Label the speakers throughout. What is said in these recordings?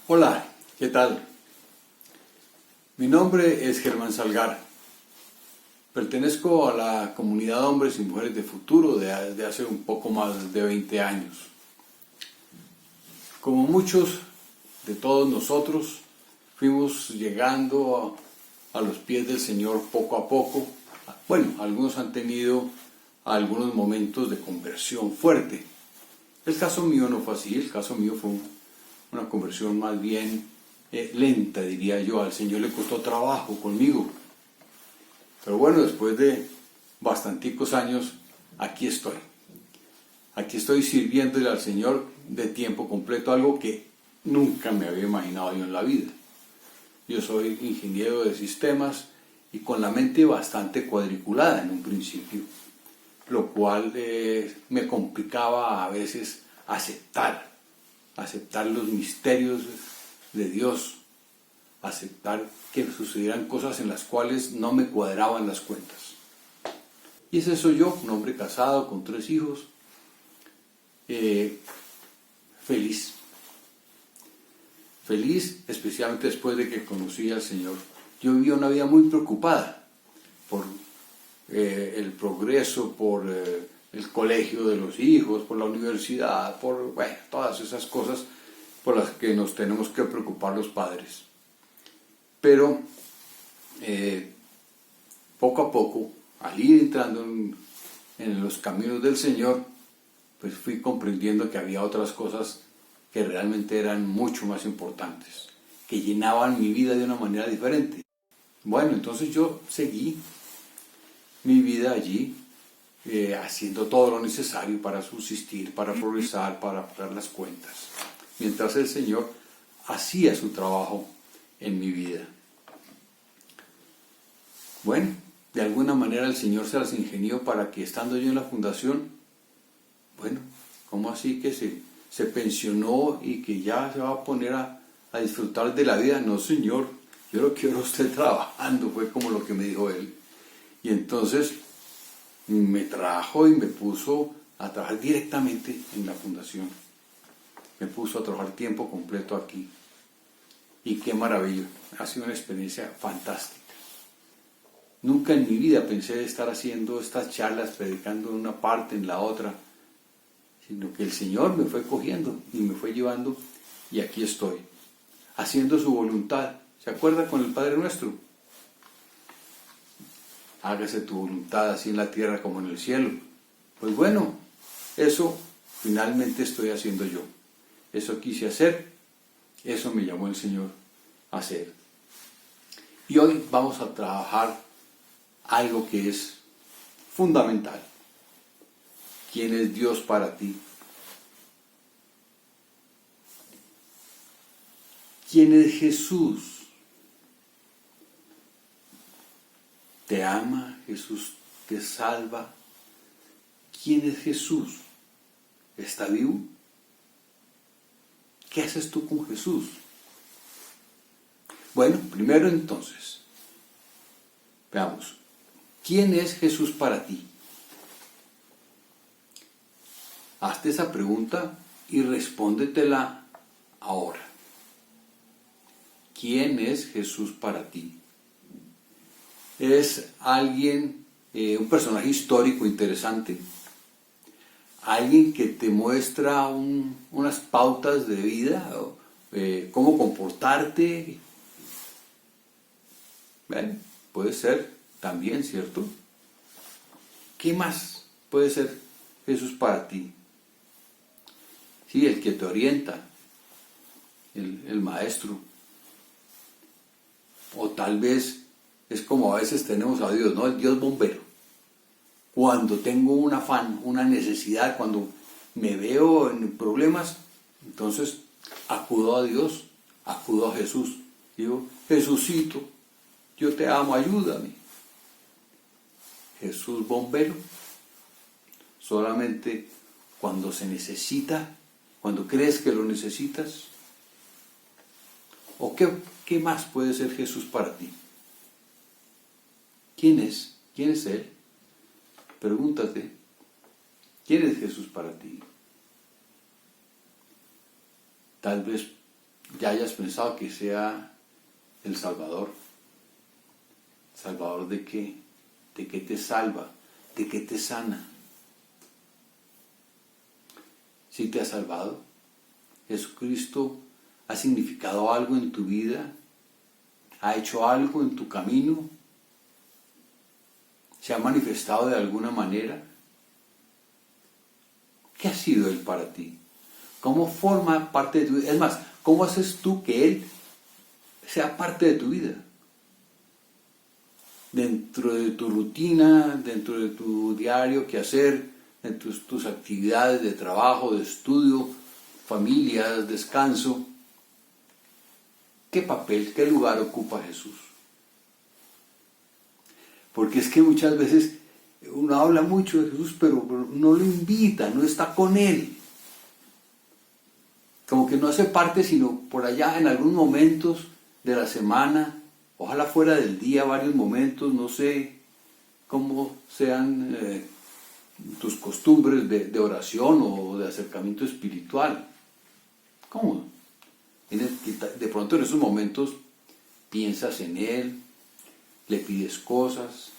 Speaker 1: Hola, ¿qué tal? Mi nombre es Germán Salgar. Pertenezco a la comunidad de hombres y mujeres de futuro de hace un poco más de 20 años. Como muchos de todos nosotros, fuimos llegando a los pies del Señor poco a poco. Bueno, algunos han tenido algunos momentos de conversión fuerte. El caso mío no fue así, el caso mío fue una conversión más bien lenta, diría yo. Al Señor le costó trabajo conmigo. Pero bueno, después de bastanticos años, aquí estoy. Aquí estoy sirviéndole al Señor de tiempo completo, algo que nunca me había imaginado yo en la vida. Yo soy ingeniero de sistemas y con la mente bastante cuadriculada en un principio, lo cual me complicaba a veces aceptar los misterios de Dios, aceptar que sucedieran cosas en las cuales no me cuadraban las cuentas. Y ese soy yo, un hombre casado con 3 hijos, feliz. Feliz especialmente después de que conocí al Señor. Yo vivía una vida muy preocupada por el progreso, por el colegio de los hijos, por la universidad, por todas esas cosas por las que nos tenemos que preocupar los padres. Pero poco a poco, al ir entrando en los caminos del Señor, pues fui comprendiendo que había otras cosas que realmente eran mucho más importantes, que llenaban mi vida de una manera diferente. Bueno, entonces yo seguí mi vida allí, haciendo todo lo necesario para subsistir, para progresar, para pagar las cuentas, mientras el Señor hacía su trabajo en mi vida. Bueno, de alguna manera el Señor se las ingenió para que, estando yo en la fundación, bueno, ¿cómo así que se pensionó y que ya se va a poner a disfrutar de la vida? No, Señor, yo lo quiero a usted trabajando, fue como lo que me dijo él. Y entonces me trajo y me puso a trabajar directamente en la fundación. Me puso a trabajar tiempo completo aquí. Y qué maravilla, ha sido una experiencia fantástica. Nunca en mi vida pensé estar haciendo estas charlas, predicando en una parte, en la otra, sino que el Señor me fue cogiendo y me fue llevando, y aquí estoy, haciendo su voluntad. ¿Se acuerda con el Padre Nuestro? Hágase tu voluntad así en la tierra como en el cielo. Pues bueno, eso finalmente estoy haciendo yo. Eso quise hacer, eso me llamó el Señor a hacer. Y hoy vamos a trabajar algo que es fundamental. ¿Quién es Dios para ti? ¿Quién es Jesús? ¿Te ama? ¿Jesús te salva? ¿Quién es Jesús? ¿Está vivo? ¿Qué haces tú con Jesús? Bueno, primero entonces, veamos, ¿quién es Jesús para ti? Hazte esa pregunta y respóndetela ahora. ¿Quién es Jesús para ti? Es alguien, un personaje histórico interesante, alguien que te muestra unas pautas de vida, cómo comportarte. Bueno, puede ser también, ¿cierto? ¿Qué más puede ser Jesús para ti? Sí, el que te orienta, el maestro. O tal vez es como a veces tenemos a Dios, ¿no? El Dios bombero. Cuando tengo un afán, una necesidad, cuando me veo en problemas, entonces acudo a Dios, acudo a Jesús. Digo, Jesucito, yo te amo, ayúdame. Jesús bombero, solamente cuando se necesita, cuando crees que lo necesitas. ¿O qué más puede ser Jesús para ti? ¿Quién es? ¿Quién es Él? Pregúntate, ¿quién es Jesús para ti? Tal vez ya hayas pensado que sea el Salvador. ¿Salvador de qué? ¿De qué te salva? ¿De qué te sana? ¿Sí te ha salvado? ¿Jesucristo ha significado algo en tu vida? ¿Ha hecho algo en tu camino? ¿Se ha manifestado de alguna manera? ¿Qué ha sido Él para ti? ¿Cómo forma parte de tu vida? Es más, ¿cómo haces tú que Él sea parte de tu vida? Dentro de tu rutina, dentro de tu diario, qué hacer, en tus actividades de trabajo, de estudio, familias, descanso. ¿Qué papel, qué lugar ocupa Jesús? Porque es que muchas veces uno habla mucho de Jesús, pero no lo invita, no está con Él. Como que no hace parte, sino por allá en algunos momentos de la semana, ojalá fuera del día, varios momentos, no sé cómo sean tus costumbres de oración o de acercamiento espiritual. ¿Cómo? De pronto en esos momentos piensas en Él, le pides cosas,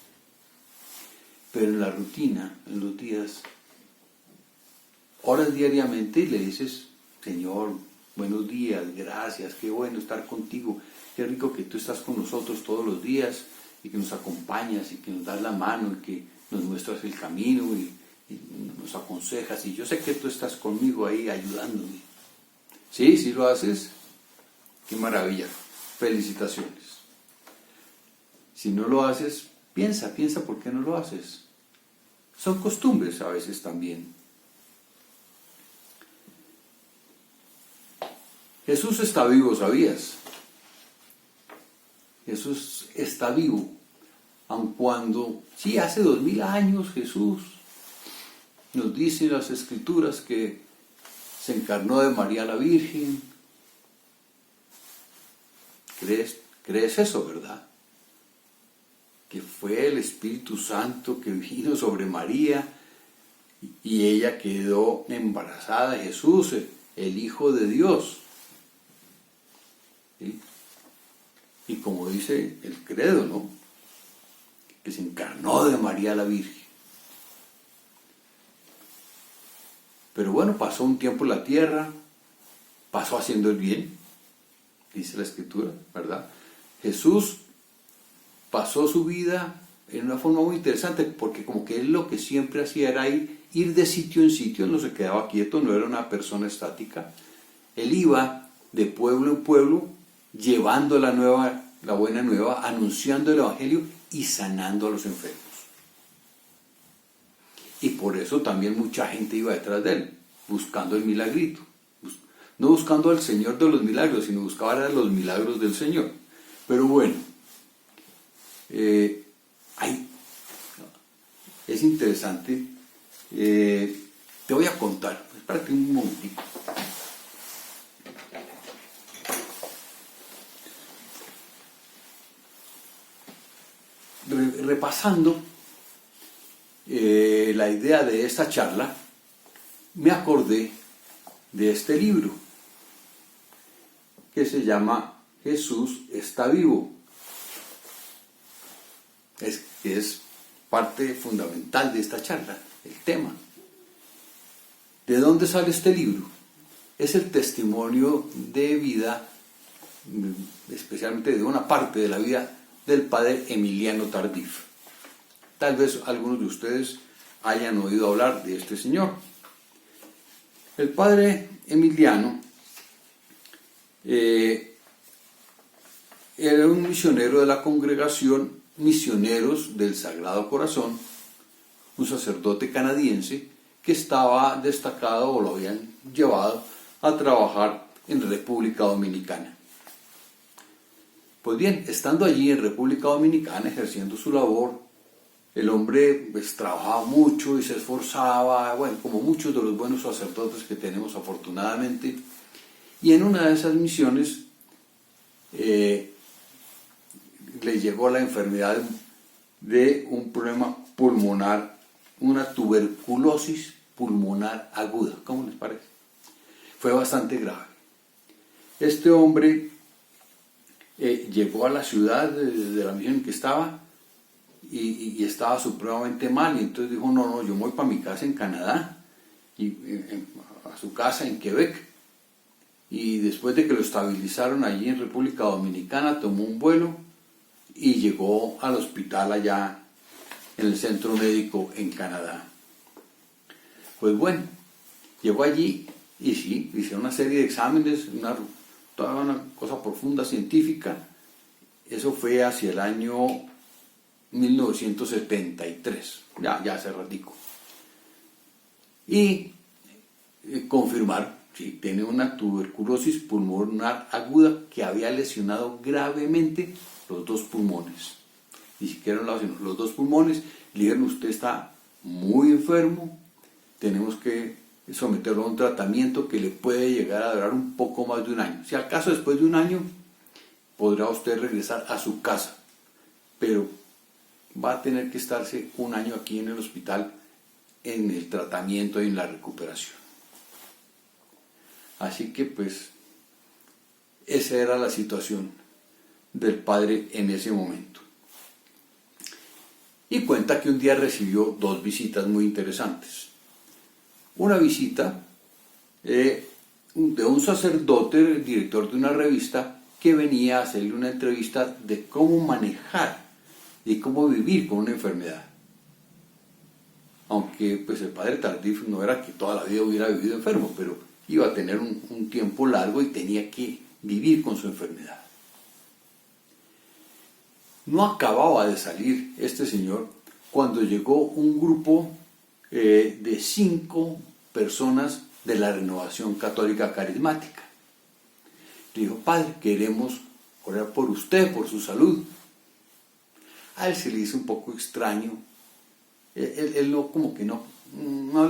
Speaker 1: pero en la rutina, en los días, oras diariamente y le dices, Señor, buenos días, gracias, qué bueno estar contigo, qué rico que tú estás con nosotros todos los días y que nos acompañas y que nos das la mano y que nos muestras el camino y nos aconsejas y yo sé que tú estás conmigo ahí ayudándome. ¿Sí? ¿Sí lo haces? ¡Qué maravilla! Felicitaciones. Si no lo haces, piensa por qué no lo haces. Son costumbres a veces también. Jesús está vivo, ¿sabías? Jesús está vivo, aun cuando, sí, hace 2000 años Jesús nos dice en las Escrituras que se encarnó de María la Virgen. ¿Crees eso, verdad? Que fue el Espíritu Santo que vino sobre María y ella quedó embarazada de Jesús, el Hijo de Dios. ¿Sí? Y como dice el credo, ¿no? Que se encarnó de María la Virgen. Pero bueno, pasó un tiempo en la tierra, pasó haciendo el bien, dice la Escritura, ¿verdad? Jesús pasó su vida en una forma muy interesante, porque como que él lo que siempre hacía era ir de sitio en sitio, no se quedaba quieto, no era una persona estática. Él iba de pueblo en pueblo, llevando la buena nueva, anunciando el Evangelio y sanando a los enfermos. Y por eso también mucha gente iba detrás de él, buscando el milagrito. No buscando al Señor de los milagros, sino buscaba los milagros del Señor. Pero bueno, es interesante. Te voy a contar, espérate un momentito. Repasando la idea de esta charla, me acordé de este libro que se llama Jesús está vivo. Es parte fundamental de esta charla, el tema. ¿De dónde sale este libro? Es el testimonio de vida, especialmente de una parte de la vida del padre Emiliano Tardif. Tal vez algunos de ustedes hayan oído hablar de este señor. El padre Emiliano era un misionero de la congregación Misioneros del Sagrado Corazón, un sacerdote canadiense que estaba destacado o lo habían llevado a trabajar en República Dominicana. Pues bien, estando allí en República Dominicana ejerciendo su labor, el hombre pues, trabajaba mucho y se esforzaba, bueno, como muchos de los buenos sacerdotes que tenemos afortunadamente, y en una de esas misiones le llegó la enfermedad de un problema pulmonar, una tuberculosis pulmonar aguda. ¿Cómo les parece? Fue bastante grave. este hombre llegó a la ciudad de la misión en que estaba y estaba supremamente mal, y entonces dijo, no, yo me voy para mi casa en Canadá, a su casa en Quebec, y después de que lo estabilizaron allí en República Dominicana, tomó un vuelo y llegó al hospital allá en el centro médico en Canadá. Pues bueno, llegó allí y sí, hicieron una serie de exámenes, toda una cosa profunda científica. Eso fue hacia el año 1973, ya hace ratico. Y confirmar, sí, tiene una tuberculosis pulmonar aguda que había lesionado gravemente los dos pulmones. Ni siquiera un lado, sino los dos pulmones. Le dijeron, usted está muy enfermo, tenemos que someterlo a un tratamiento que le puede llegar a durar un poco más de un año. Si al caso después de un año, podrá usted regresar a su casa, pero va a tener que estarse un año aquí en el hospital en el tratamiento y en la recuperación. Así que pues esa era la situación del padre en ese momento. Y cuenta que un día recibió dos visitas muy interesantes. Una visita de un sacerdote, director de una revista, que venía a hacerle una entrevista de cómo manejar y cómo vivir con una enfermedad. Aunque pues el padre Tardif no era que toda la vida hubiera vivido enfermo, pero iba a tener un tiempo largo y tenía que vivir con su enfermedad. No acababa de salir este señor cuando llegó un grupo de 5 personas de la Renovación Católica Carismática. Le dijo, padre, queremos orar por usted, por su salud. A él se le hizo un poco extraño. Él no, como que no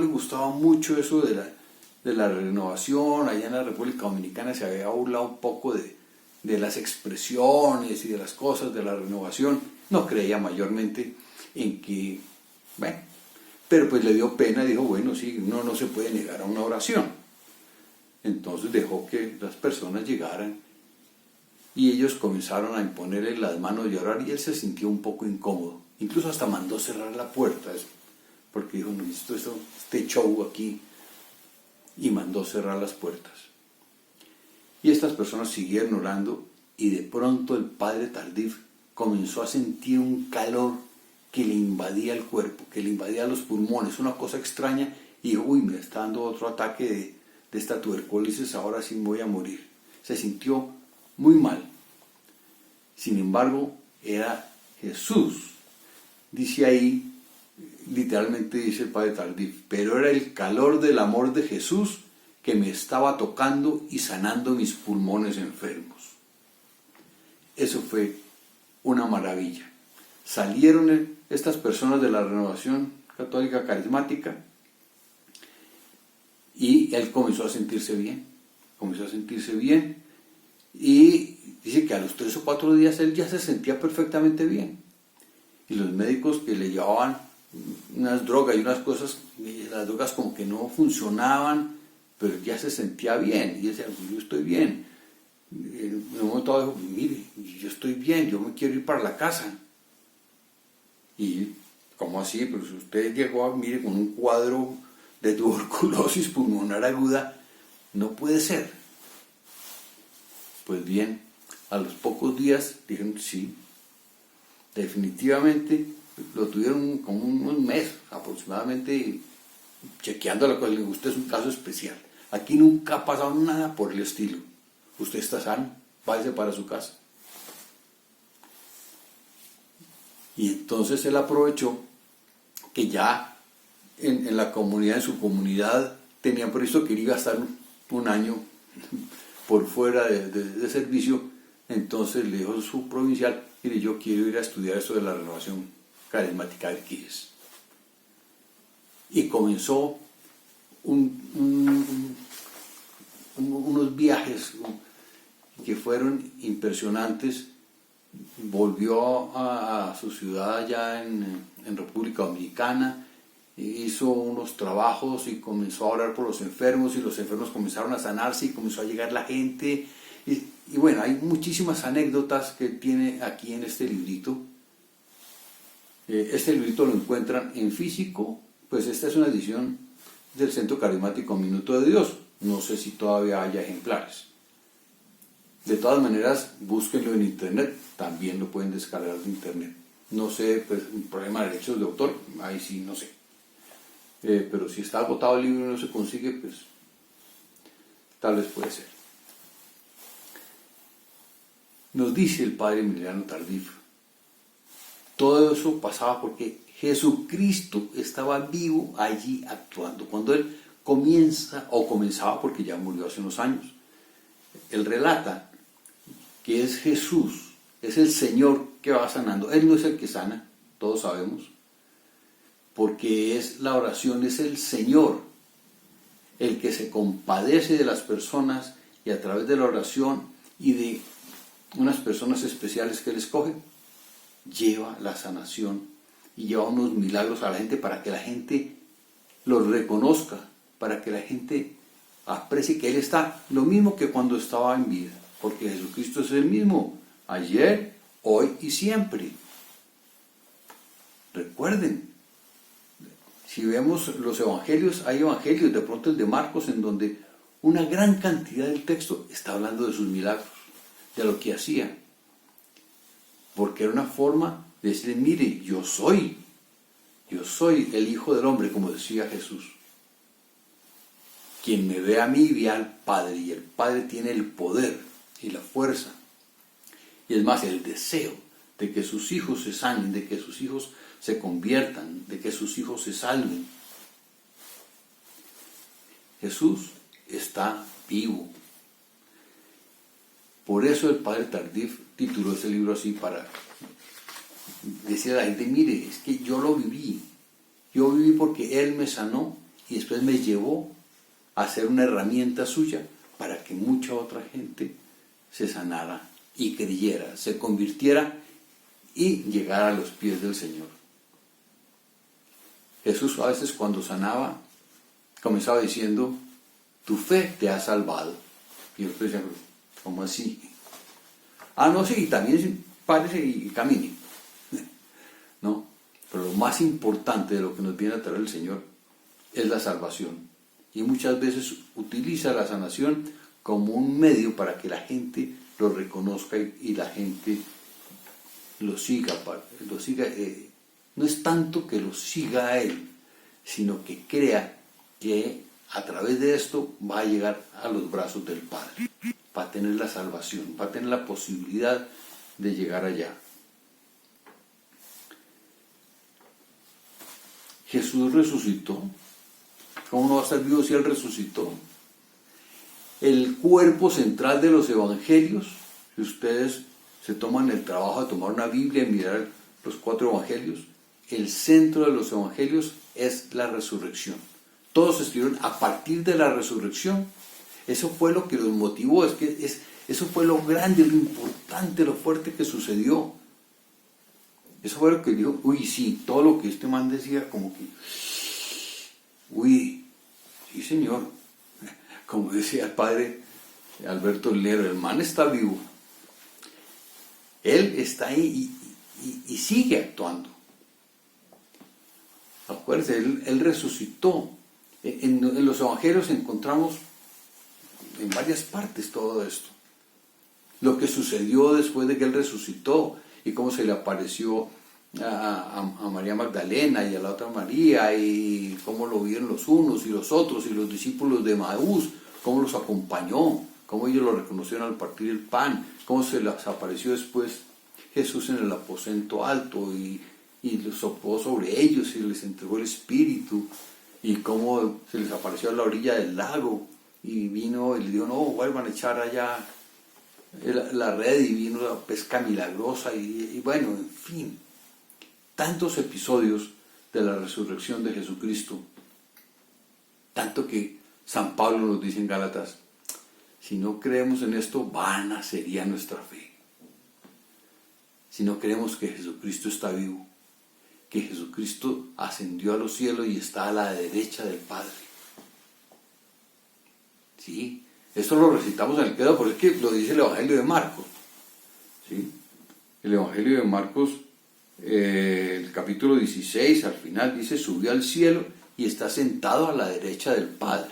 Speaker 1: le gustaba mucho eso de la renovación. Allá en la República Dominicana se había burlado un poco de las expresiones y de las cosas de la renovación. No creía mayormente en que, bueno, pero pues le dio pena y dijo, bueno, sí, uno no se puede negar a una oración. Entonces dejó que las personas llegaran y ellos comenzaron a imponerle las manos y a orar, y él se sintió un poco incómodo. Incluso hasta mandó cerrar la puerta, porque dijo, no, este show aquí, y mandó cerrar las puertas. Y estas personas siguieron orando, y de pronto el padre Tardif comenzó a sentir un calor que le invadía el cuerpo, que le invadía los pulmones, una cosa extraña, y dijo, uy, me está dando otro ataque de esta tuberculosis, ahora sí me voy a morir. Se sintió muy mal. Sin embargo, era Jesús. Dice ahí, literalmente dice el padre Tardif, pero era el calor del amor de Jesús que me estaba tocando y sanando mis pulmones enfermos. Eso fue una maravilla. Salieron estas personas de la Renovación Católica Carismática y él comenzó a sentirse bien. Y dice que a los 3 o 4 días él ya se sentía perfectamente bien. Y los médicos que le llevaban unas drogas y unas cosas, las drogas como que no funcionaban, pero ya se sentía bien. Y decía, yo estoy bien. En un momento dado dijo, mire, yo estoy bien, yo me quiero ir para la casa. Y, ¿cómo así? Pero si usted llegó, mire, con un cuadro de tuberculosis pulmonar aguda, no puede ser. Pues bien, a los pocos días dijeron, sí, definitivamente lo tuvieron como un mes aproximadamente chequeando la cosa. Le digo, usted es un caso especial. Aquí nunca ha pasado nada por el estilo. Usted está sano, váyase para su casa. Y entonces él aprovechó que ya en la comunidad, en su comunidad, tenía previsto que iba a estar un año por fuera de servicio. Entonces le dijo a su provincial, mire, yo quiero ir a estudiar esto de la renovación carismática de Quijes. Y comenzó unos viajes que fueron impresionantes. Volvió a su ciudad allá en República Dominicana, hizo unos trabajos y comenzó a orar por los enfermos, y los enfermos comenzaron a sanarse y comenzó a llegar la gente Y bueno, hay muchísimas anécdotas que tiene aquí en este librito. Este librito lo encuentran en físico, pues esta es una edición del Centro Carismático Minuto de Dios. No sé si todavía haya ejemplares. De todas maneras, búsquenlo en internet, también lo pueden descargar de internet. No sé, pues un problema de derechos de autor, ahí sí no sé. Pero si está agotado el libro y no se consigue, pues tal vez puede ser. Nos dice el padre Emiliano Tardif, todo eso pasaba porque Jesucristo estaba vivo allí actuando. Cuando él comenzaba porque ya murió hace unos años, él relata que es Jesús, es el Señor que va sanando. Él no es el que sana, todos sabemos, porque es la oración, es el Señor el que se compadece de las personas y a través de la oración y de unas personas especiales que él escoge, lleva la sanación y lleva unos milagros a la gente para que la gente los reconozca, para que la gente aprecie que él está lo mismo que cuando estaba en vida, porque Jesucristo es el mismo ayer, hoy y siempre. Recuerden, si vemos los evangelios, hay evangelios, de pronto el de Marcos, en donde una gran cantidad del texto está hablando de sus milagros, de lo que hacía, porque era una forma de decirle, mire, yo soy el Hijo del Hombre, como decía Jesús. Quien me ve a mí, ve al Padre, y el Padre tiene el poder y la fuerza, y es más, el deseo de que sus hijos se sanen, de que sus hijos se conviertan, de que sus hijos se salven. Jesús está vivo. Por eso el padre Tardif tituló ese libro así, para decir a la gente, mire, es que yo lo viví. Yo viví porque Él me sanó y después me llevó a ser una herramienta suya para que mucha otra gente se sanara y creyera, se convirtiera y llegara a los pies del Señor. Jesús a veces cuando sanaba comenzaba diciendo, tu fe te ha salvado. Y otros decían, ¿cómo así? Ah, no, sí, también párese y camine. No, pero lo más importante de lo que nos viene a traer el Señor es la salvación. Y muchas veces utiliza la sanación como un medio para que la gente lo reconozca y la gente lo siga. No es tanto que lo siga a Él, sino que crea que a través de esto va a llegar a los brazos del Padre, va a tener la salvación, va a tener la posibilidad de llegar allá. Jesús resucitó. ¿Cómo no va a estar vivo si Él resucitó? El cuerpo central de los evangelios, si ustedes se toman el trabajo de tomar una Biblia y mirar los 4 evangelios, el centro de los evangelios es la resurrección. Todos se escribieron a partir de la resurrección. Eso fue lo que los motivó, eso fue lo grande, lo importante, lo fuerte que sucedió. Eso fue lo que dijo, uy, sí, todo lo que este man decía, como que, uy, sí señor, como decía el padre Alberto Lero, el man está vivo. Él está ahí y sigue actuando. Acuérdense, él resucitó. En los evangelios encontramos en varias partes todo esto. Lo que sucedió después de que él resucitó y cómo se le apareció a María Magdalena y a la otra María y cómo lo vieron los unos y los otros y los discípulos de Maús, cómo los acompañó, cómo ellos lo reconocieron al partir el pan, cómo se les apareció después Jesús en el aposento alto y les sopló sobre ellos y les entregó el Espíritu, y cómo se les apareció a la orilla del lago y vino y le dijo, no, vuelvan a echar allá la red, y vino la pesca milagrosa y bueno, en fin, tantos episodios de la resurrección de Jesucristo, tanto que San Pablo nos dice en Gálatas, si no creemos en esto, vana sería nuestra fe. Si no creemos que Jesucristo está vivo, que Jesucristo ascendió a los cielos y está a la derecha del Padre. ¿Sí? Esto lo recitamos en el credo, por eso es que lo dice el Evangelio de Marcos. ¿Sí? El Evangelio de Marcos, el capítulo 16, al final dice, subió al cielo y está sentado a la derecha del Padre.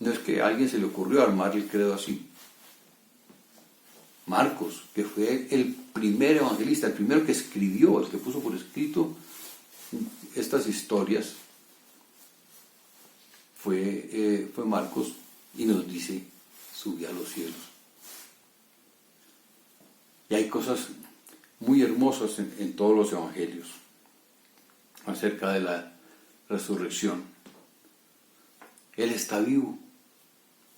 Speaker 1: No es que a alguien se le ocurrió armar el credo así. Marcos, que fue el primer evangelista, el primero que escribió, el que puso por escrito estas historias, fue Marcos, y nos dice, subió a los cielos. Y hay cosas muy hermosas en todos los evangelios acerca de la resurrección. Él está vivo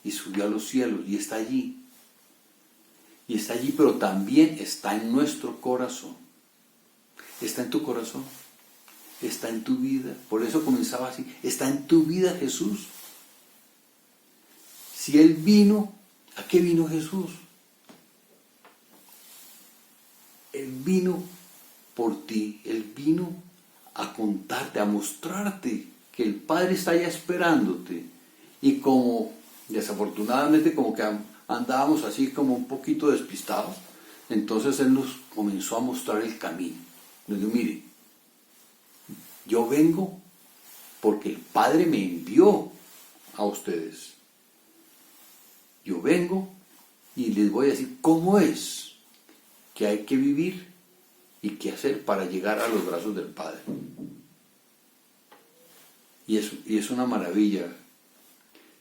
Speaker 1: y subió a los cielos y está allí. Y está allí, pero también está en nuestro corazón. Está en tu corazón. Está en tu vida. Por eso comenzaba así. Está en tu vida Jesús. Si Él vino, ¿a qué vino Jesús? Él vino por ti. Él vino a contarte, a mostrarte que el Padre está allá esperándote. Y como, desafortunadamente, como que andábamos así como un poquito despistados, entonces Él nos comenzó a mostrar el camino. Nos dijo, mire, yo vengo porque el Padre me envió a ustedes. Yo vengo y les voy a decir cómo es que hay que vivir y qué hacer para llegar a los brazos del Padre. Y es una maravilla.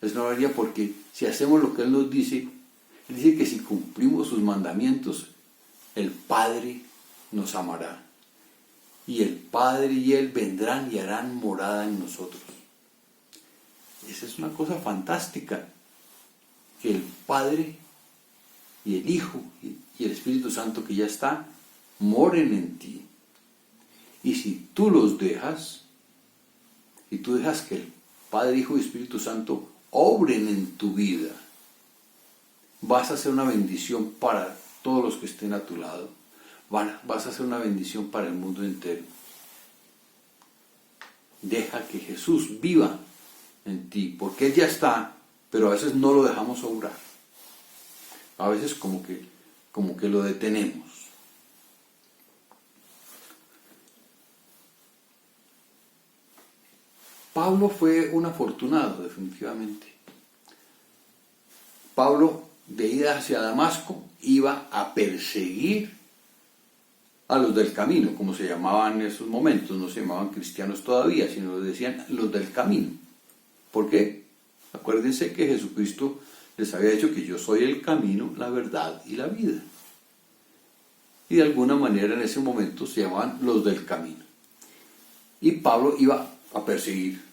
Speaker 1: Es una maravilla porque si hacemos lo que Él nos dice, Él dice que si cumplimos sus mandamientos, el Padre nos amará. Y el Padre y Él vendrán y harán morada en nosotros. Esa es una cosa fantástica. Que el Padre y el Hijo y el Espíritu Santo que ya está, moren en ti. Y si tú los dejas, y tú dejas que el Padre, Hijo y Espíritu Santo obren en tu vida, vas a ser una bendición para todos los que estén a tu lado. Vas a ser una bendición para el mundo entero. Deja que Jesús viva en ti, porque Él ya está, pero a veces no lo dejamos obrar. A veces como que lo detenemos. Pablo fue un afortunado, definitivamente. Pablo, de ida hacia Damasco, iba a perseguir a los del camino, como se llamaban en esos momentos. No se llamaban cristianos todavía, sino decían los del camino. ¿Por qué? Acuérdense que Jesucristo les había dicho que yo soy el camino, la verdad y la vida. Y de alguna manera en ese momento se llamaban los del camino. Y Pablo iba a perseguir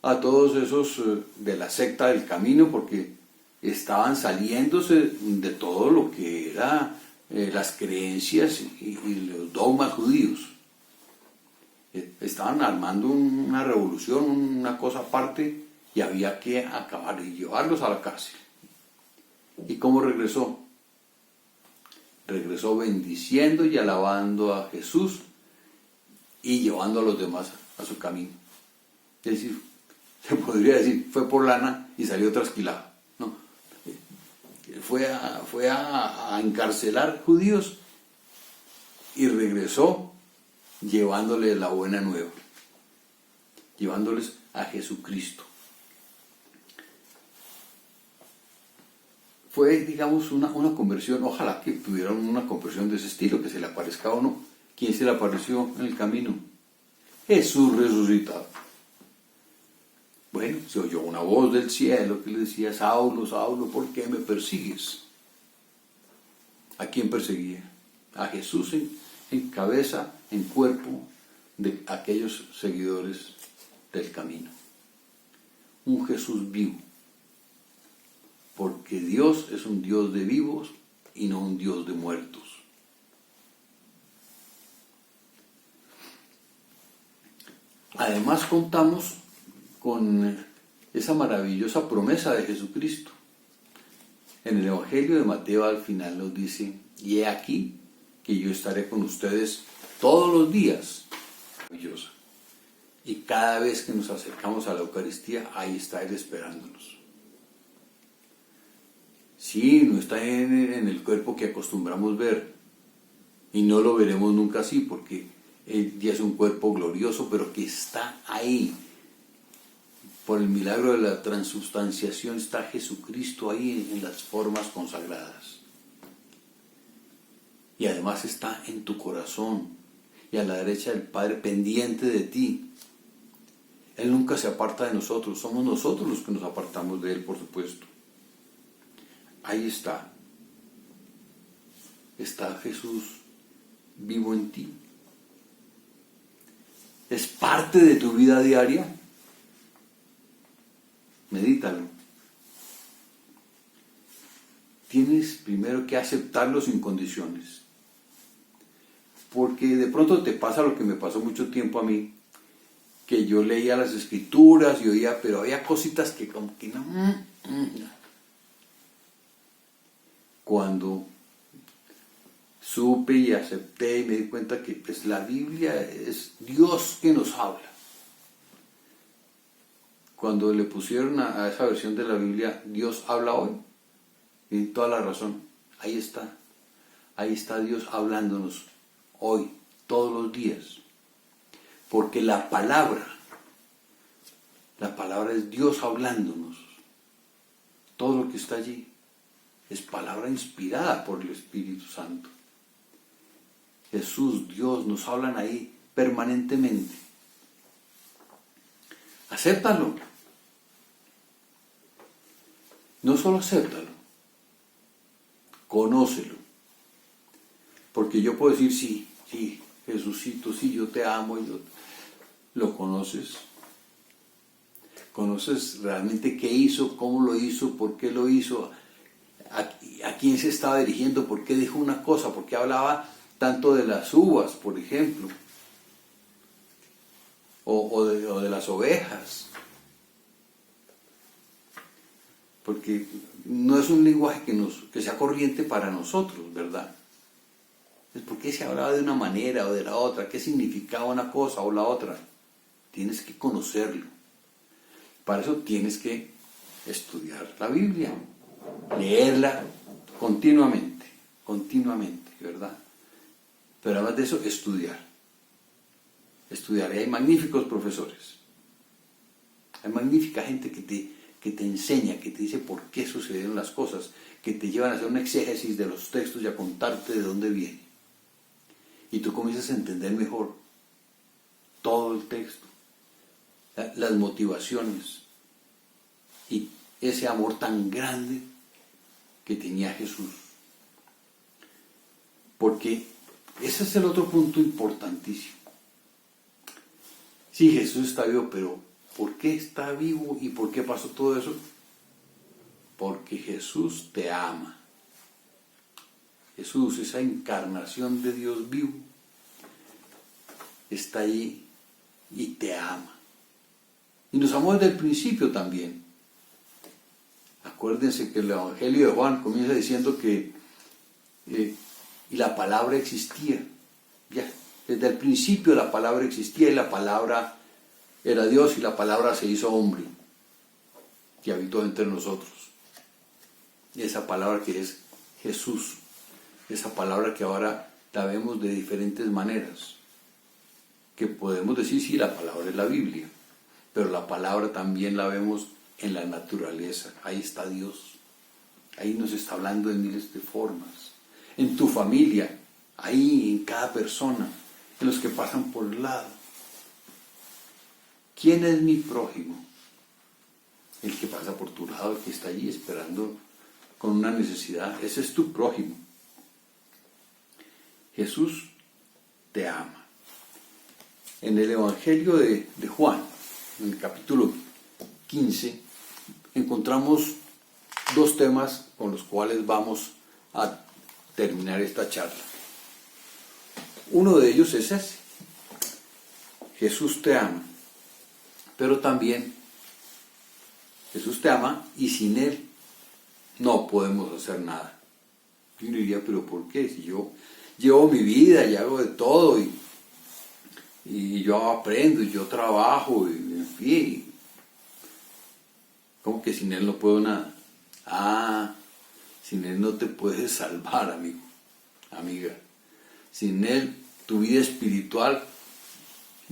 Speaker 1: a todos esos de la secta del camino, porque estaban saliéndose de todo lo que era las creencias y los dogmas judíos. Estaban armando una revolución, una cosa aparte, y había que acabar y llevarlos a la cárcel. ¿Y cómo regresó? Regresó bendiciendo y alabando a Jesús y llevando a los demás a su camino. Es decir, se podría decir, fue por lana y salió trasquilado. No. Fue a encarcelar judíos y regresó llevándoles la buena nueva, llevándoles a Jesucristo. Fue, digamos, una conversión. Ojalá que tuvieran una conversión de ese estilo, que se le aparezca a uno. ¿Quién se le apareció en el camino? Jesús resucitado. Bueno, se oyó una voz del cielo que le decía, Saulo, Saulo, ¿por qué me persigues? ¿A quién perseguía? A Jesús en cabeza, en cuerpo de aquellos seguidores del camino. Un Jesús vivo. Porque Dios es un Dios de vivos y no un Dios de muertos. Además contamos con esa maravillosa promesa de Jesucristo. En el Evangelio de Mateo al final nos dice, y he aquí que yo estaré con ustedes todos los días. Maravillosa. Y cada vez que nos acercamos a la Eucaristía, ahí está Él esperándonos. Sí, no está en el cuerpo que acostumbramos ver. Y no lo veremos nunca así, porque Él ya es un cuerpo glorioso, pero que está ahí. Por el milagro de la transubstanciación está Jesucristo ahí en las formas consagradas. Y además está en tu corazón y a la derecha del Padre, pendiente de ti. Él nunca se aparta de nosotros, somos nosotros los que nos apartamos de Él, por supuesto. Ahí está. Está Jesús vivo en ti. Es parte de tu vida diaria. Medítalo. Tienes primero que aceptarlo sin condiciones. Porque de pronto te pasa lo que me pasó mucho tiempo a mí, que yo leía las escrituras y oía, pero había cositas que como que no. Cuando supe y acepté y me di cuenta que pues, la Biblia es Dios que nos habla. Cuando le pusieron a esa versión de la Biblia, Dios habla hoy, y toda la razón, ahí está Dios hablándonos hoy, todos los días, porque la palabra es Dios hablándonos, todo lo que está allí es palabra inspirada por el Espíritu Santo. Jesús, Dios, nos hablan ahí permanentemente. Acéptalo. No solo acéptalo, conócelo. Porque yo puedo decir, sí, Jesucito, sí, yo te amo, y ¿lo conoces? ¿Conoces realmente qué hizo, cómo lo hizo, por qué lo hizo? ¿A quién se estaba dirigiendo? ¿Por qué dijo una cosa? ¿Por qué hablaba tanto de las uvas, por ejemplo? O de las ovejas. Porque no es un lenguaje que sea corriente para nosotros, ¿verdad? Es porque se hablaba de una manera o de la otra, qué significaba una cosa o la otra. Tienes que conocerlo. Para eso tienes que estudiar la Biblia, leerla continuamente, ¿verdad? Pero además de eso, estudiar. Y hay magníficos profesores. Hay magnífica gente que te enseña, que te dice por qué sucedieron las cosas, que te llevan a hacer un exégesis de los textos y a contarte de dónde viene. Y tú comienzas a entender mejor todo el texto, las motivaciones y ese amor tan grande que tenía Jesús. Porque ese es el otro punto importantísimo. Sí, Jesús está vivo, pero ¿por qué está vivo y por qué pasó todo eso? Porque Jesús te ama. Jesús, esa encarnación de Dios vivo, está allí y te ama. Y nos amó desde el principio también. Acuérdense que el Evangelio de Juan comienza diciendo que y la palabra existía. Ya, desde el principio la palabra existía y la palabra era Dios y la palabra se hizo hombre y habitó entre nosotros. Y esa palabra que es Jesús, esa palabra que ahora la vemos de diferentes maneras, que podemos decir, sí, la palabra es la Biblia, pero la palabra también la vemos en la naturaleza. Ahí está Dios, ahí nos está hablando de miles de formas, en tu familia, ahí en cada persona, en los que pasan por el lado. ¿Quién es mi prójimo? El que pasa por tu lado, el que está allí esperando con una necesidad. Ese es tu prójimo. Jesús te ama. En el Evangelio de Juan, en el capítulo 15, encontramos dos temas con los cuales vamos a terminar esta charla. Uno de ellos es ese. Jesús te ama. Pero también Jesús te ama y sin Él no podemos hacer nada. Y uno diría, ¿pero por qué? Si yo llevo mi vida y hago de todo y yo aprendo y yo trabajo y en fin, ¿cómo que sin Él no puedo nada? Sin Él no te puedes salvar, amigo, amiga. Sin Él, tu vida espiritual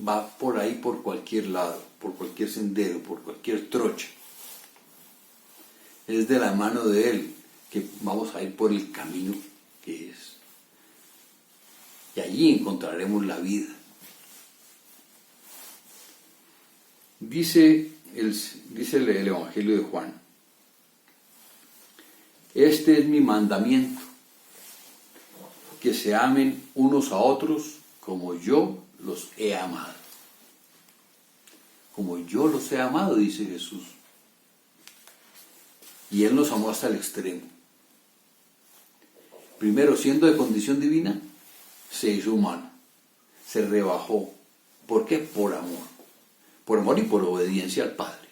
Speaker 1: va por ahí, por cualquier lado, por cualquier sendero, por cualquier trocha. Es de la mano de Él que vamos a ir por el camino que es. Y allí encontraremos la vida. Dice el Evangelio de Juan: este es mi mandamiento, que se amen unos a otros como yo los he amado. Como yo los he amado, dice Jesús. Y Él nos amó hasta el extremo. Primero, siendo de condición divina, se hizo humano, se rebajó. ¿Por qué? Por amor. Por amor y por obediencia al Padre.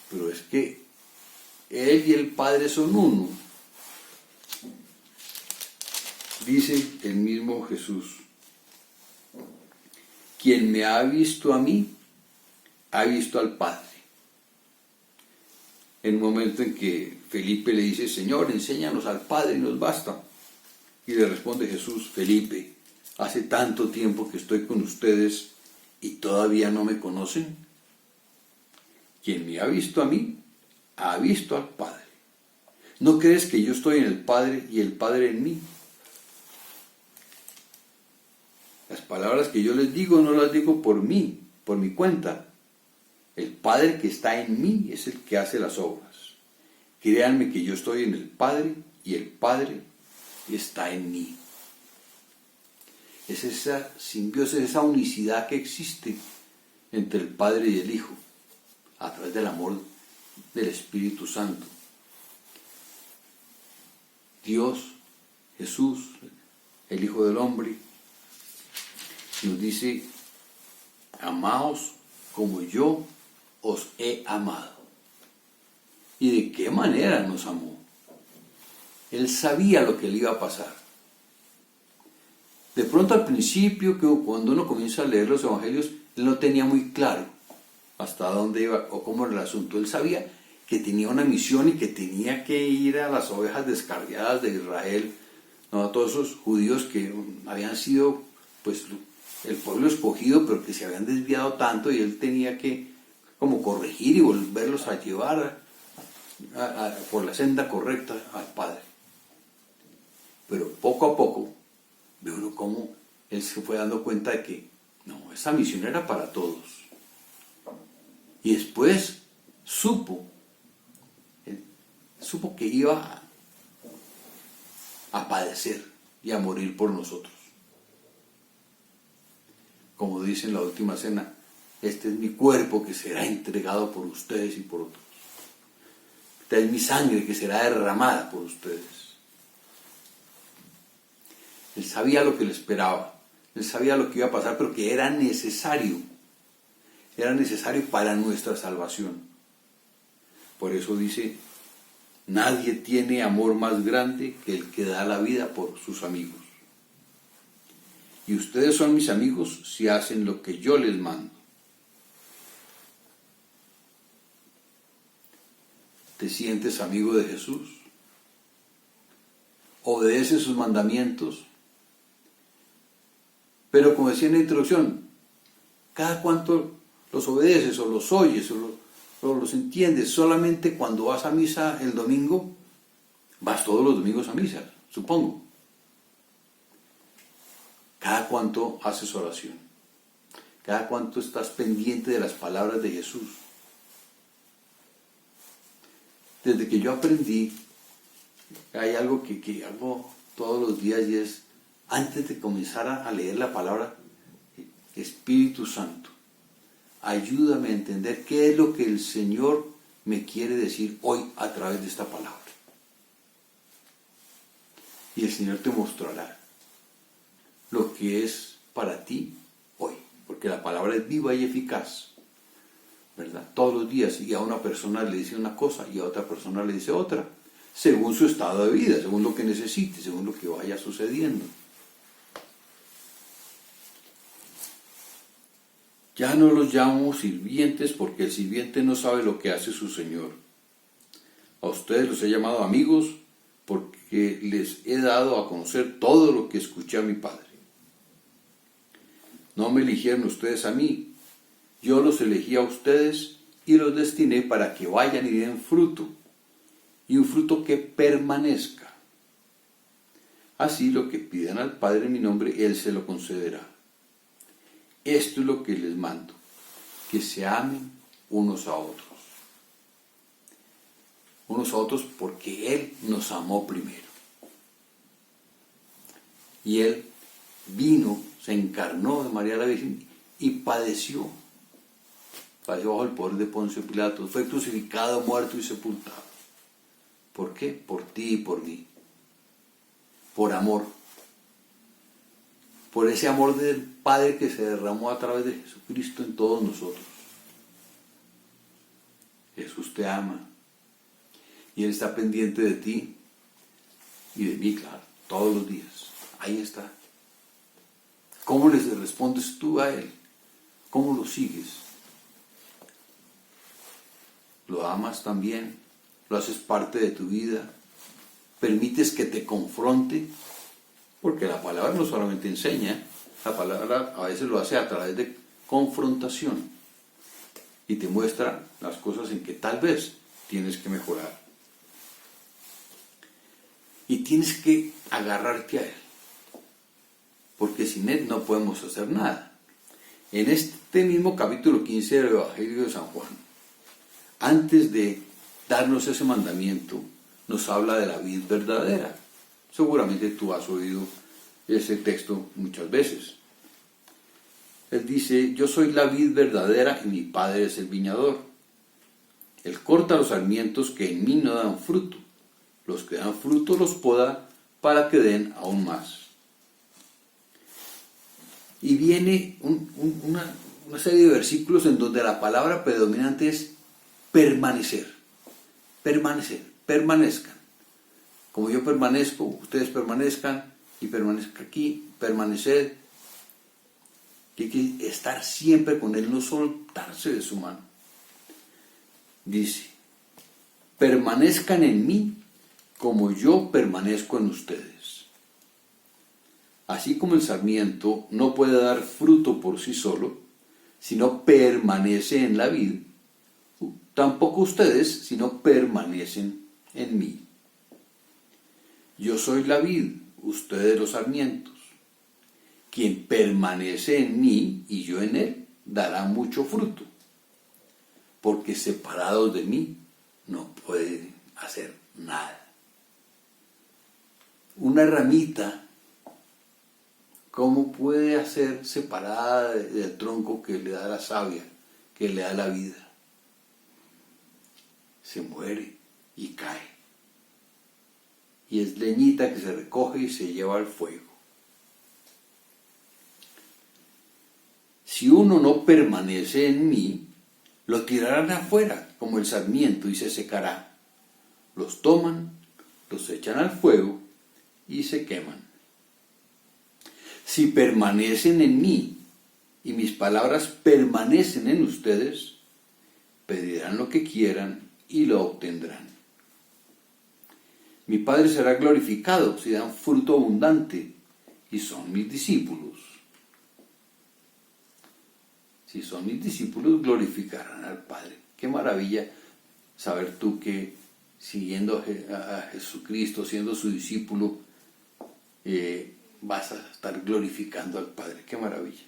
Speaker 1: Pero es que Él y el Padre son uno. Dice el mismo Jesús: quien me ha visto a mí, ha visto al Padre. En un momento en que Felipe le dice: Señor, enséñanos al Padre y nos basta. Y le responde Jesús: Felipe, hace tanto tiempo que estoy con ustedes y todavía no me conocen. Quien me ha visto a mí, ha visto al Padre. ¿No crees que yo estoy en el Padre y el Padre en mí? Las palabras que yo les digo no las digo por mí, por mi cuenta. El Padre que está en mí es el que hace las obras. Créanme que yo estoy en el Padre y el Padre está en mí. Es esa simbiosis, esa unicidad que existe entre el Padre y el Hijo a través del amor del Espíritu Santo. Dios, Jesús, el Hijo del Hombre, nos dice: amaos como yo os he amado. ¿Y de qué manera nos amó? Él sabía lo que le iba a pasar. De pronto al principio, cuando uno comienza a leer los evangelios, él no tenía muy claro hasta dónde iba o cómo era el asunto. Él sabía que tenía una misión y que tenía que ir a las ovejas descarriadas de Israel, no a todos esos judíos que habían sido pues el pueblo escogido, pero que se habían desviado tanto, y él tenía que como corregir y volverlos a llevar por la senda correcta al Padre. Pero poco a poco ve uno cómo él se fue dando cuenta de que no, esa misión era para todos. Y después supo que iba a padecer y a morir por nosotros. Como dice en la última cena: este es mi cuerpo que será entregado por ustedes y por otros. Esta es mi sangre que será derramada por ustedes. Él sabía lo que le esperaba, él sabía lo que iba a pasar, pero que era necesario para nuestra salvación. Por eso dice: nadie tiene amor más grande que el que da la vida por sus amigos. Y ustedes son mis amigos si hacen lo que yo les mando. ¿Te sientes amigo de Jesús? ¿Obedeces sus mandamientos? Pero como decía en la introducción, cada cuánto los obedeces o los oyes o los entiendes. Solamente cuando vas a misa el domingo, vas todos los domingos a misa, supongo. Cada cuánto haces oración, cada cuánto estás pendiente de las palabras de Jesús. Desde que yo aprendí, hay algo que hago todos los días, y es, antes de comenzar a leer la palabra: Espíritu Santo, ayúdame a entender qué es lo que el Señor me quiere decir hoy a través de esta palabra. Y el Señor te mostrará lo que es para ti hoy, porque la palabra es viva y eficaz, ¿verdad? Todos los días, y a una persona le dice una cosa y a otra persona le dice otra, según su estado de vida, según lo que necesite, según lo que vaya sucediendo. Ya no los llamo sirvientes, porque el sirviente no sabe lo que hace su señor. A ustedes los he llamado amigos porque les he dado a conocer todo lo que escuché a mi Padre. No me eligieron ustedes a mí, yo los elegí a ustedes y los destiné para que vayan y den fruto, y un fruto que permanezca. Así lo que pidan al Padre en mi nombre, Él se lo concederá. Esto es lo que les mando, que se amen unos a otros. Unos a otros porque Él nos amó primero. Y Él vino, se encarnó de María la Virgen y padeció. Padeció bajo el poder de Poncio Pilato. Fue crucificado, muerto y sepultado. ¿Por qué? Por ti y por mí. Por amor. Por ese amor del Padre que se derramó a través de Jesucristo en todos nosotros. Jesús te ama. Y Él está pendiente de ti y de mí, claro, todos los días. Ahí está. ¿Cómo les respondes tú a Él? ¿Cómo lo sigues? ¿Lo amas también? ¿Lo haces parte de tu vida? ¿Permites que te confronte? Porque la palabra no solamente enseña, la palabra a veces lo hace a través de confrontación y te muestra las cosas en que tal vez tienes que mejorar. Y tienes que agarrarte a Él, porque sin Él no podemos hacer nada. En este mismo capítulo 15 del Evangelio de San Juan, antes de darnos ese mandamiento, nos habla de la vid verdadera. Seguramente tú has oído ese texto muchas veces. Él dice, yo soy la vid verdadera y mi Padre es el viñador. Él corta los sarmientos que en mí no dan fruto. Los que dan fruto los poda para que den aún más. Y viene una serie de versículos en donde la palabra predominante es permanecer. Permanecer, permanezcan. Como yo permanezco, ustedes permanezcan y permanezcan aquí, permanecer. Que hay que estar siempre con Él, no soltarse de su mano. Dice, permanezcan en mí como yo permanezco en ustedes. Así como el sarmiento no puede dar fruto por sí solo, sino permanece en la vid, tampoco ustedes, sino permanecen en mí. Yo soy la vid, ustedes los sarmientos. Quien permanece en mí y yo en él, dará mucho fruto, porque separados de mí no pueden hacer nada. Una ramita, ¿cómo puede hacer separada del tronco que le da la savia, que le da la vida? Se muere y cae. Y es leñita que se recoge y se lleva al fuego. Si uno no permanece en mí, lo tirarán afuera como el sarmiento y se secará. Los toman, los echan al fuego y se queman. Si permanecen en mí y mis palabras permanecen en ustedes, pedirán lo que quieran y lo obtendrán. Mi Padre será glorificado si dan fruto abundante y son mis discípulos. Si son mis discípulos, glorificarán al Padre. Qué maravilla saber tú que siguiendo a Jesucristo, siendo su discípulo, vas a estar glorificando al Padre. Qué maravilla.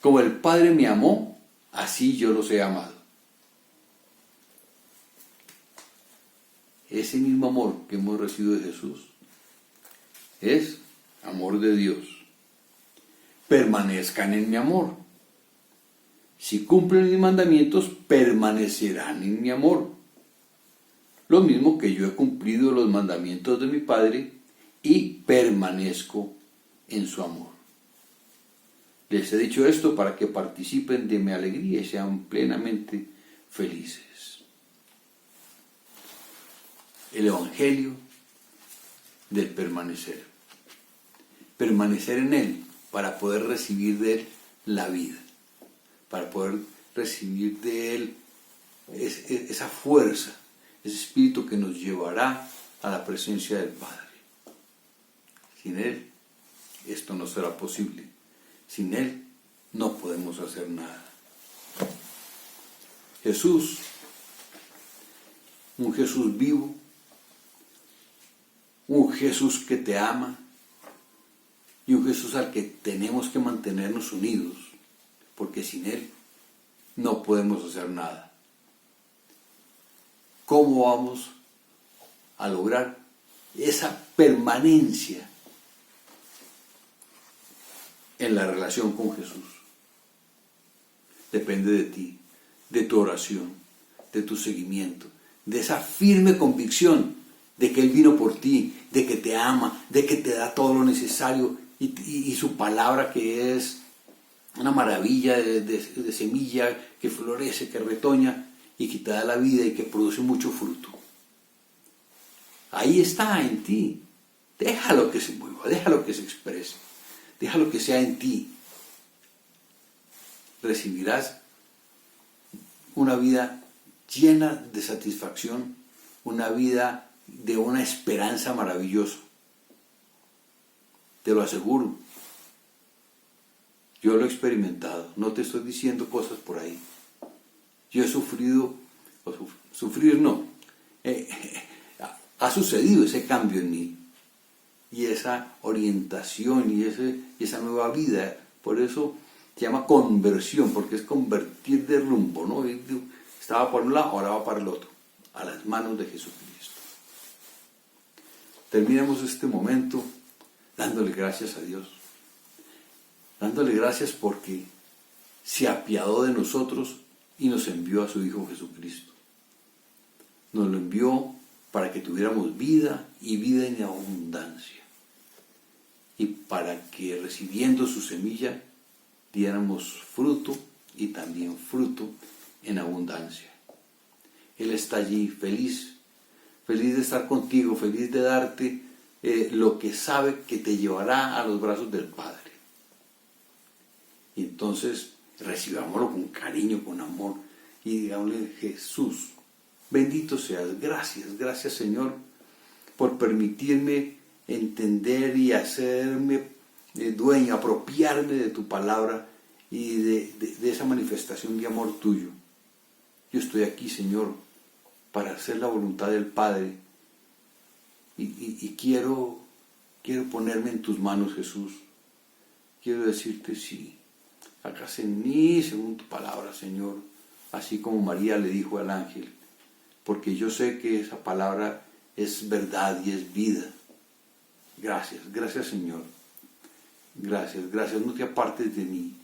Speaker 1: Como el Padre me amó, así yo los he amado. Ese mismo amor que hemos recibido de Jesús es amor de Dios. Permanezcan en mi amor. Si cumplen mis mandamientos, permanecerán en mi amor. Lo mismo que yo he cumplido los mandamientos de mi Padre y permanezco en su amor. Les he dicho esto para que participen de mi alegría y sean plenamente felices. El Evangelio del permanecer. Permanecer en Él para poder recibir de Él la vida. Para poder recibir de Él esa fuerza, ese Espíritu que nos llevará a la presencia del Padre. Sin Él, esto no será posible. Sin Él, no podemos hacer nada. Jesús, un Jesús vivo, un Jesús que te ama y un Jesús al que tenemos que mantenernos unidos, porque sin Él no podemos hacer nada. ¿Cómo vamos a lograr esa permanencia en la relación con Jesús? Depende de ti, de tu oración, de tu seguimiento, de esa firme convicción de que Él vino por ti, de que te ama, de que te da todo lo necesario y su palabra que es una maravilla de semilla que florece, que retoña y que te da la vida y que produce mucho fruto. Ahí está en ti. Déjalo que se mueva, déjalo que se exprese, déjalo que sea en ti. Recibirás una vida llena de satisfacción, una vida de una esperanza maravillosa. Te lo aseguro. Yo lo he experimentado, no te estoy diciendo cosas por ahí. Yo he sufrido, sufrir no, ha sucedido ese cambio en mí. Y esa orientación y esa nueva vida, por eso se llama conversión, porque es convertir de rumbo, ¿no? Estaba por un lado, ahora va para el otro, a las manos de Jesucristo. Terminemos este momento dándole gracias a Dios. Dándole gracias porque se apiadó de nosotros y nos envió a su Hijo Jesucristo. Nos lo envió para que tuviéramos vida y vida en abundancia. Y para que recibiendo su semilla diéramos fruto y también fruto en abundancia. Él está allí feliz, feliz de estar contigo, feliz de darte lo que sabe que te llevará a los brazos del Padre. Y entonces recibámoslo con cariño, con amor y digámosle: Jesús, bendito seas, gracias Señor por permitirme entender y hacerme dueño, apropiarme de tu palabra y de esa manifestación de amor tuyo. Yo estoy aquí, Señor, para hacer la voluntad del Padre y quiero ponerme en tus manos, Jesús. Quiero decirte sí. Hágase en mí según tu palabra, Señor, así como María le dijo al ángel, porque yo sé que esa palabra es verdad y es vida. Gracias Señor. Gracias, no te apartes de mí.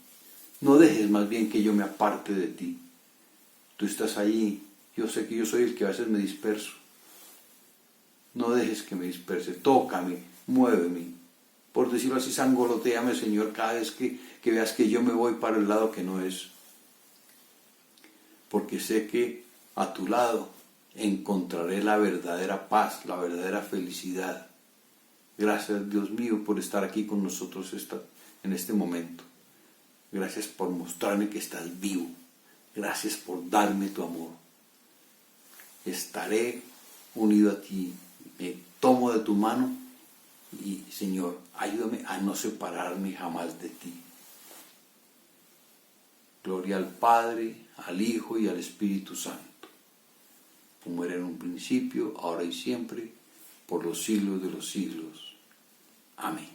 Speaker 1: No dejes más bien que yo me aparte de ti. Tú estás ahí, yo sé que yo soy el que a veces me disperso. No dejes que me disperse, tócame, muéveme. Por decirlo así, sangolotéame, Señor, cada vez que veas que yo me voy para el lado que no es. Porque sé que a tu lado encontraré la verdadera paz, la verdadera felicidad. Gracias, Dios mío, por estar aquí con nosotros en este momento. Gracias por mostrarme que estás vivo. Gracias por darme tu amor. Estaré unido a ti. Me tomo de tu mano y, Señor, ayúdame a no separarme jamás de ti. Gloria al Padre, al Hijo y al Espíritu Santo, como era en un principio, ahora y siempre, por los siglos de los siglos. Amén.